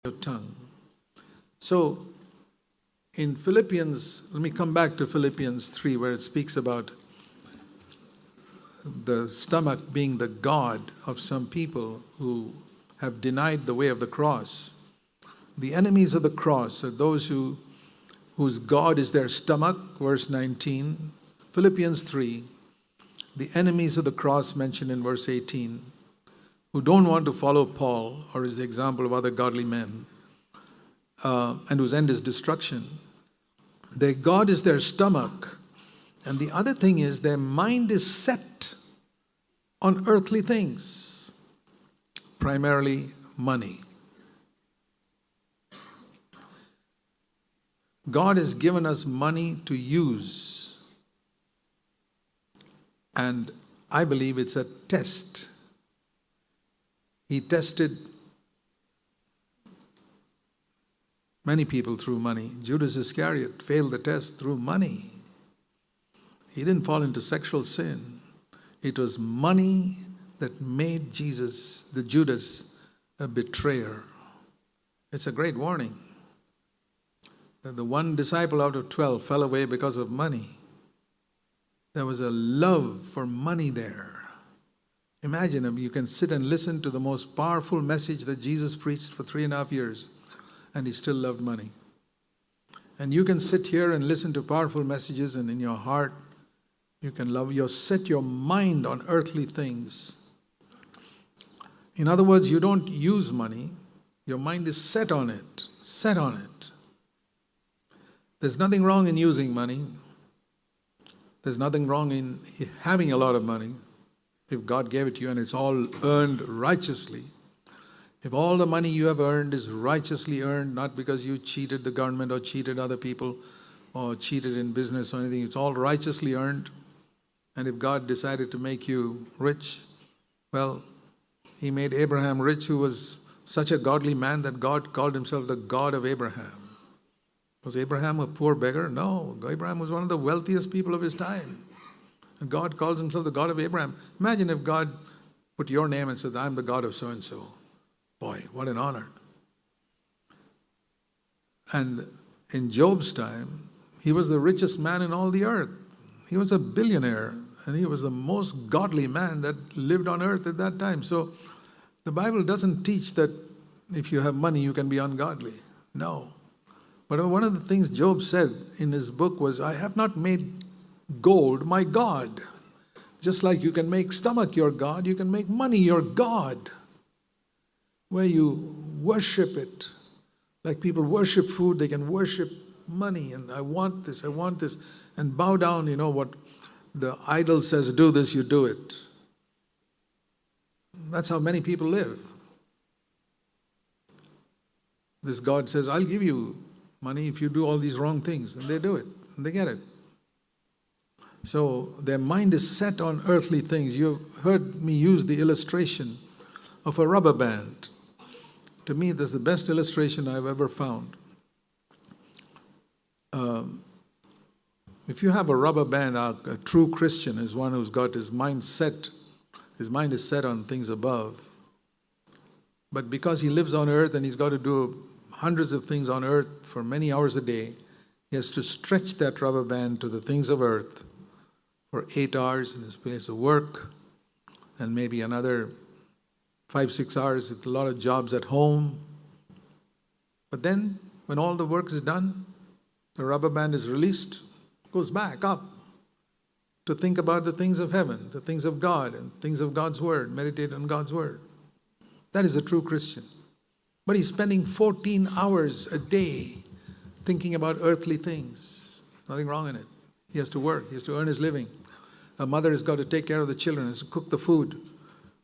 your tongue. So in Philippians, let me come back to Philippians 3, where it speaks about the stomach being the god of some people who have denied the way of the cross. The enemies of the cross are those whose god is their stomach, verse 19. Philippians 3, the enemies of the cross mentioned in verse 18, who don't want to follow Paul or his example of other godly men, and whose end is destruction. Their God is their stomach. And the other thing is their mind is set on earthly things, primarily money. God has given us money to use. And I believe it's a test. He tested many people through money. Judas Iscariot failed the test through money. He didn't fall into sexual sin. It was money that made Judas, a betrayer. It's a great warning. That the one disciple out of 12 fell away because of money. There was a love for money there. Imagine you can sit and listen to the most powerful message that Jesus preached for 3.5 years, and he still loved money. And you can sit here and listen to powerful messages, and in your heart, you can set your mind on earthly things. In other words, you don't use money, your mind is set on it. Set on it. There's nothing wrong in using money. There's nothing wrong in having a lot of money. If God gave it to you and it's all earned righteously, if all the money you have earned is righteously earned, not because you cheated the government or cheated other people or cheated in business or anything, it's all righteously earned. And if God decided to make you rich, well, he made Abraham rich, who was such a godly man that God called himself the God of Abraham. Was Abraham a poor beggar? No. Abraham was one of the wealthiest people of his time. And God calls himself the God of Abraham. Imagine if God put your name and said, I'm the God of so-and-so. Boy, what an honor. And in Job's time, he was the richest man in all the earth. He was a billionaire, and he was the most godly man that lived on earth at that time. So the Bible doesn't teach that if you have money, you can be ungodly. No. But one of the things Job said in his book was, I have not made gold my God. Just like you can make stomach your God, you can make money your God, where you worship it. Like people worship food, they can worship money, and I want this, and bow down. You know what the idol says, do this, you do it. That's how many people live. This God says, I'll give you money if you do all these wrong things, and they do it, and they get it. So their mind is set on earthly things. You've heard me use the illustration of a rubber band. To me, that's the best illustration I've ever found. If you have a rubber band, a true Christian is one who's got his mind set. His mind is set on things above. But because he lives on earth and he's got to do hundreds of things on earth for many hours a day, he has to stretch that rubber band to the things of earth for 8 hours in his place of work, and maybe another 5-6 hours with a lot of jobs at home. But then, when all the work is done, the rubber band is released, goes back up to think about the things of heaven, the things of God, and things of God's Word, meditate on God's Word. That is a true Christian. But he's spending 14 hours a day thinking about earthly things. Nothing wrong in it. He has to work. He has to earn his living. A mother has got to take care of the children, has to cook the food.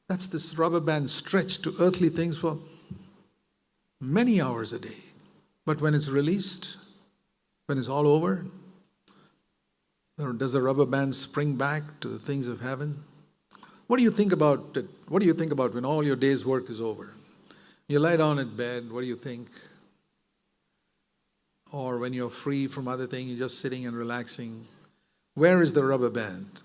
That's this rubber band stretched to earthly things for many hours a day. But when it's released, when it's all over, does the rubber band spring back to the things of heaven? What do you think about it? What do you think about when all your day's work is over? You lie down in bed, what do you think? Or when you're free from other things, you're just sitting and relaxing. Where is the rubber band?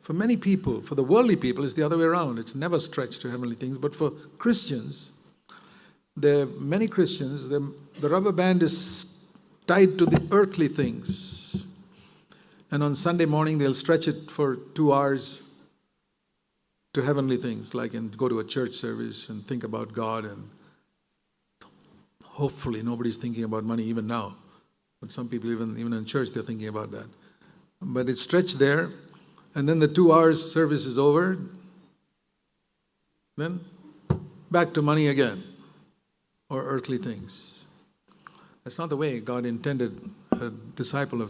For many people, for the worldly people, it's the other way around. It's never stretched to heavenly things. But for Christians, many Christians, the rubber band is tied to the earthly things. And on Sunday morning, they'll stretch it for 2 hours to heavenly things, like and go to a church service and think about God. And hopefully nobody's thinking about money even now. But some people, even in church, they're thinking about that. But it's stretched there. And then the 2 hours service is over. Then back to money again, or earthly things. That's not the way God intended a disciple of